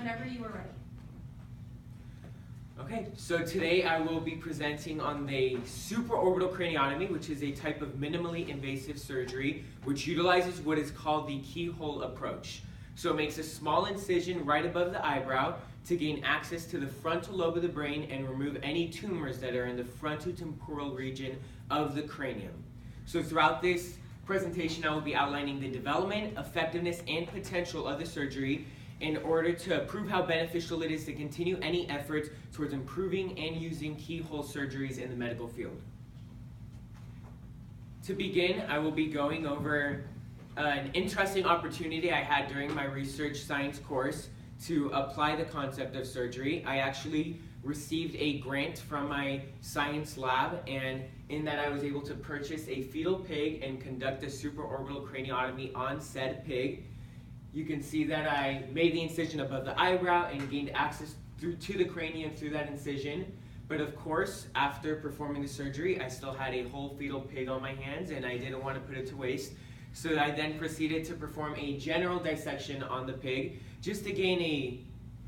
whenever you are ready. Okay, so today I will be presenting on the supraorbital craniotomy, which is a type of minimally invasive surgery which utilizes what is called the keyhole approach. So it makes a small incision right above the eyebrow to gain access to the frontal lobe of the brain and remove any tumors that are in the frontotemporal region of the cranium. So throughout this presentation, I will be outlining the development, effectiveness, and potential of the surgery in order to prove how beneficial it is to continue any efforts towards improving and using keyhole surgeries in the medical field. To begin, I will be going over an interesting opportunity I had during my research science course to apply the concept of surgery. I actually received a grant from my science lab, and in that I was able to purchase a fetal pig and conduct a supraorbital craniotomy on said pig. You can see that I made the incision above the eyebrow and gained access to the cranium through that incision. But of course, after performing the surgery, I still had a whole fetal pig on my hands and I didn't want to put it to waste. So I then proceeded to perform a general dissection on the pig. Just to gain a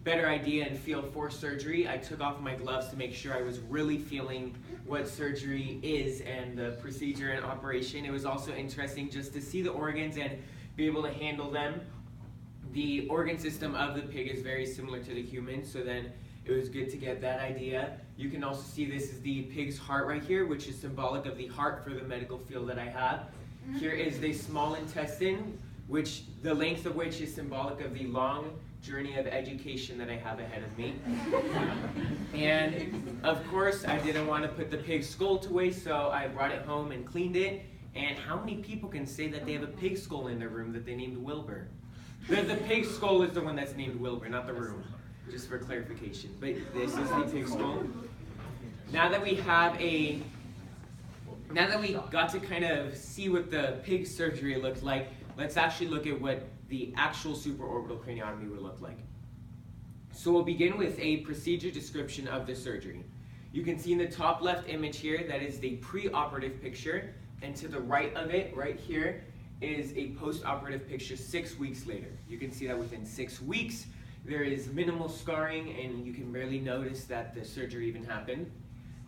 better idea and feel for surgery, I took off my gloves to make sure I was really feeling what surgery is and the procedure and operation. It was also interesting just to see the organs and be able to handle them. The organ system of the pig is very similar to the human, so then it was good to get that idea. You can also see this is the pig's heart right here, which is symbolic of the heart for the medical field that I have. Here is the small intestine, which the length of which is symbolic of the long journey of education that I have ahead of me. And of course, I didn't want to put the pig's skull to waste, so I brought it home and cleaned it. And how many people can say that they have a pig skull in their room that they named Wilbur? The pig skull is the one that's named Wilbur, not the room, just for clarification. But this is the pig skull. Now that we got to kind of see what the pig surgery looked like, let's actually look at what the actual supraorbital craniotomy would look like. So we'll begin with a procedure description of the surgery. You can see in the top left image here, that is the pre-operative picture, and to the right of it, right here, is a post-operative picture 6 weeks later. You can see that within 6 weeks, there is minimal scarring and you can barely notice that the surgery even happened.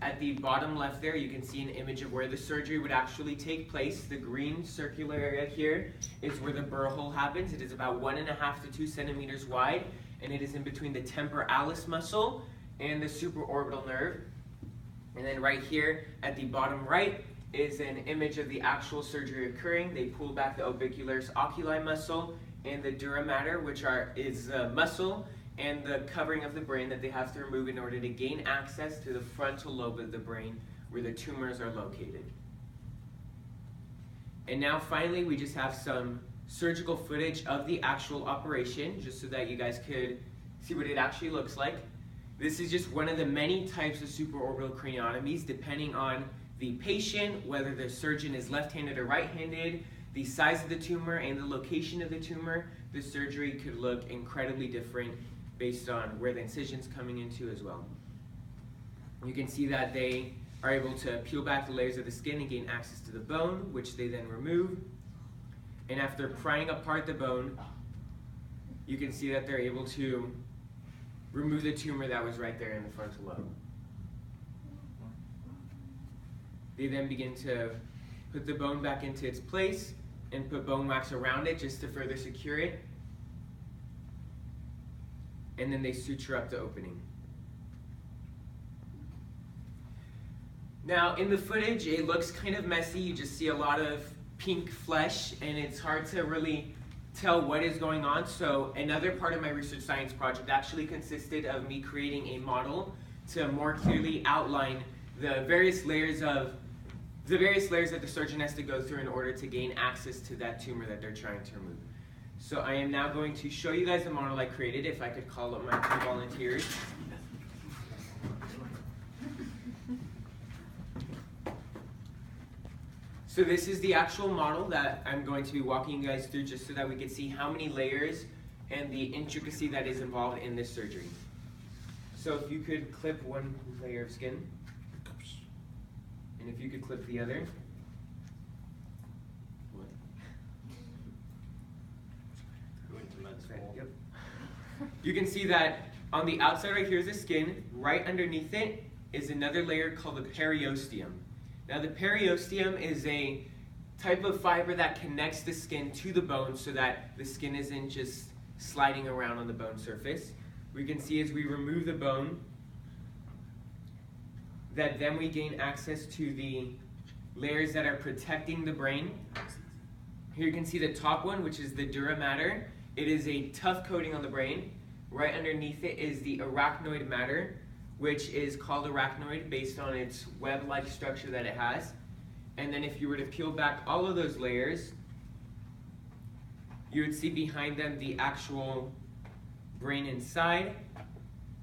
At the bottom left there, you can see an image of where the surgery would actually take place. The green circular area here is where the burr hole happens. It is about 1.5 to 2 centimeters wide, and it is in between the temporalis muscle and the supraorbital nerve. And then right here at the bottom right is an image of the actual surgery occurring. They pull back the orbicularis oculi muscle and the dura mater, which is the muscle and the covering of the brain that they have to remove in order to gain access to the frontal lobe of the brain where the tumors are located. And now finally, we just have some surgical footage of the actual operation, just so that you guys could see what it actually looks like. This is just one of the many types of supraorbital craniotomies, depending on the patient, whether the surgeon is left-handed or right-handed, the size of the tumor and the location of the tumor. The surgery could look incredibly different based on where the incision's coming into as well. You can see that they are able to peel back the layers of the skin and gain access to the bone, which they then remove. And after prying apart the bone, you can see that they're able to remove the tumor that was right there in the frontal lobe. They then begin to put the bone back into its place and put bone wax around it just to further secure it. And then they suture up the opening. Now in the footage, it looks kind of messy. You just see a lot of pink flesh and it's hard to really tell what is going on. So another part of my research science project actually consisted of me creating a model to more clearly outline the various layers that the surgeon has to go through in order to gain access to that tumor that they're trying to remove. So I am now going to show you guys the model I created, if I could call up my two volunteers. So this is the actual model that I'm going to be walking you guys through, just so that we can see how many layers and the intricacy that is involved in this surgery. So if you could clip one layer of skin, and if you could clip the other. Going to med school. Yep. You can see that on the outside right here is the skin. Right underneath it is another layer called the periosteum. Now the periosteum is a type of fiber that connects the skin to the bone so that the skin isn't just sliding around on the bone surface. We can see as we remove the bone that then we gain access to the layers that are protecting the brain. Here you can see the top one, which is the dura mater. It is a tough coating on the brain. Right underneath it is the arachnoid mater, which is called arachnoid based on its web-like structure that it has. And then if you were to peel back all of those layers, you would see behind them the actual brain inside,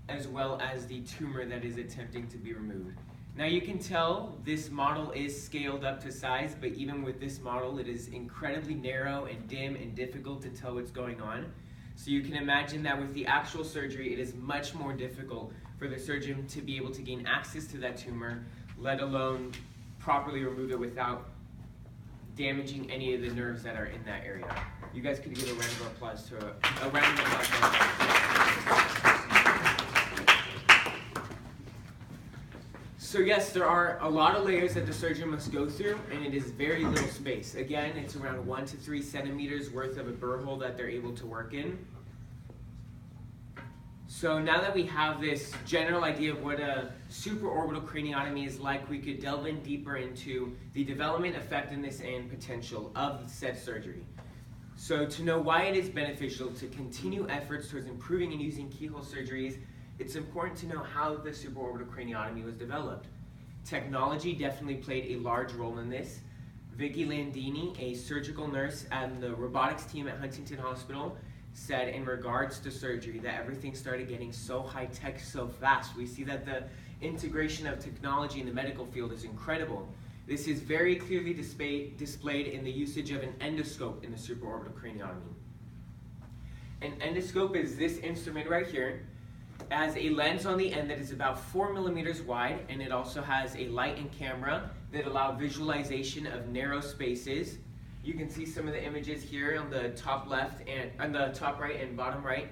as well as the tumor that is attempting to be removed. Now you can tell this model is scaled up to size, but even with this model, it is incredibly narrow and dim and difficult to tell what's going on. So you can imagine that with the actual surgery, it is much more difficult for the surgeon to be able to gain access to that tumor, let alone properly remove it without damaging any of the nerves that are in that area. You guys could give a round of applause to a round of applause. So yes, there are a lot of layers that the surgeon must go through, and it is very little space. Again, it's around 1 to 3 centimeters worth of a burr hole that they're able to work in. So now that we have this general idea of what a supraorbital craniotomy is like, we could delve in deeper into the development, effectiveness, and potential of said surgery. So to know why it is beneficial to continue efforts towards improving and using keyhole surgeries, it's important to know how the supraorbital craniotomy was developed. Technology definitely played a large role in this. Vicky Landini, a surgical nurse at the robotics team at Huntington Hospital, said in regards to surgery that everything started getting so high-tech so fast. We see that the integration of technology in the medical field is incredible. This is very clearly displayed in the usage of an endoscope in the supraorbital craniotomy. An endoscope is this instrument right here. It has a lens on the end that is about 4 millimeters wide, and it also has a light and camera that allow visualization of narrow spaces. You can see some of the images here on the top left and on the top right and bottom right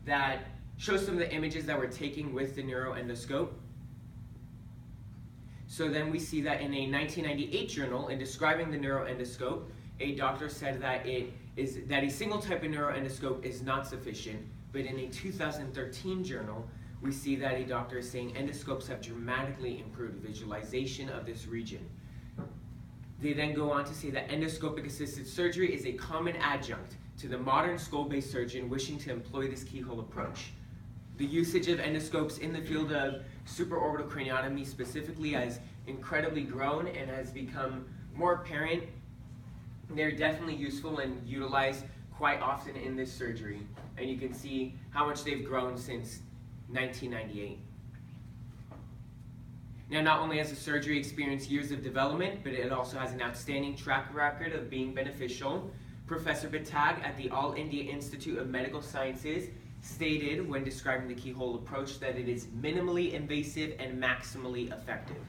that show some of the images that we're taking with the neuroendoscope. So then we see that in a 1998 journal, in describing the neuroendoscope, a doctor said that a single type of neuroendoscope is not sufficient. But in a 2013 journal, we see that a doctor is saying endoscopes have dramatically improved visualization of this region. They then go on to say that endoscopic assisted surgery is a common adjunct to the modern skull-based surgeon wishing to employ this keyhole approach. The usage of endoscopes in the field of supraorbital craniotomy specifically has incredibly grown and has become more apparent. They're definitely useful and utilized quite often in this surgery, and you can see how much they've grown since 1998. Now, not only has the surgery experienced years of development, but it also has an outstanding track record of being beneficial. Professor Batag at the All India Institute of Medical Sciences stated when describing the keyhole approach that it is minimally invasive and maximally effective.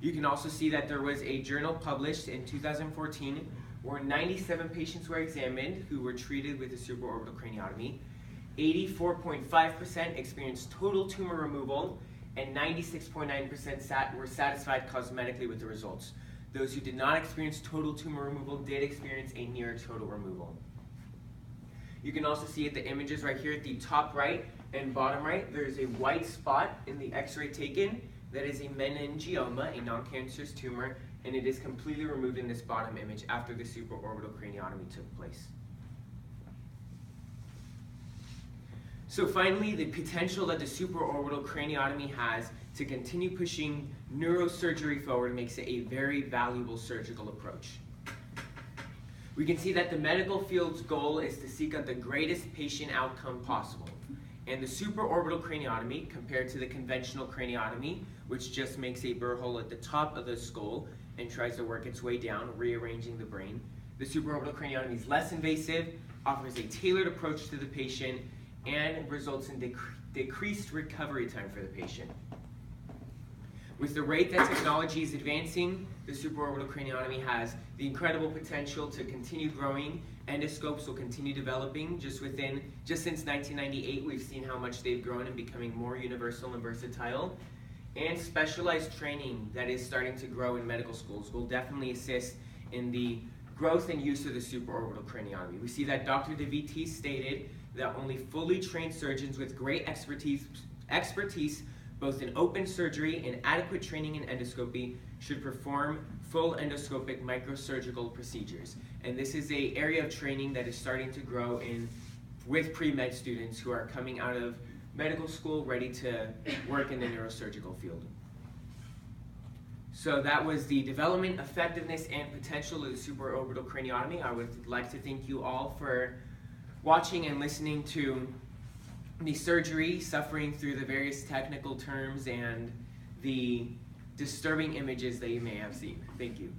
You can also see that there was a journal published in 2014 where 97 patients were examined who were treated with a supraorbital craniotomy. 84.5% experienced total tumor removal, and 96.9% were satisfied cosmetically with the results. Those who did not experience total tumor removal did experience a near total removal. You can also see at the images right here at the top right and bottom right, there is a white spot in the x-ray taken that is a meningioma, a non-cancerous tumor, and it is completely removed in this bottom image after the supraorbital craniotomy took place. So finally, the potential that the supraorbital craniotomy has to continue pushing neurosurgery forward makes it a very valuable surgical approach. We can see that the medical field's goal is to seek out the greatest patient outcome possible. And the supraorbital craniotomy, compared to the conventional craniotomy, which just makes a burr hole at the top of the skull and tries to work its way down, rearranging the brain, the supraorbital craniotomy is less invasive, offers a tailored approach to the patient, and results in decreased recovery time for the patient. With the rate that technology is advancing, the supraorbital craniotomy has the incredible potential to continue growing. Endoscopes will continue developing. Just since 1998, we've seen how much they've grown and becoming more universal and versatile. And specialized training that is starting to grow in medical schools will definitely assist in the growth and use of the supraorbital craniotomy. We see that Dr. DeVitis stated that only fully trained surgeons with great expertise both in open surgery and adequate training in endoscopy should perform full endoscopic microsurgical procedures. And this is an area of training that is starting to grow with pre-med students who are coming out of medical school ready to work in the neurosurgical field. So that was the development, effectiveness, and potential of the supraorbital craniotomy. I would like to thank you all for watching and listening to the surgery, suffering through the various technical terms and the disturbing images that you may have seen. Thank you.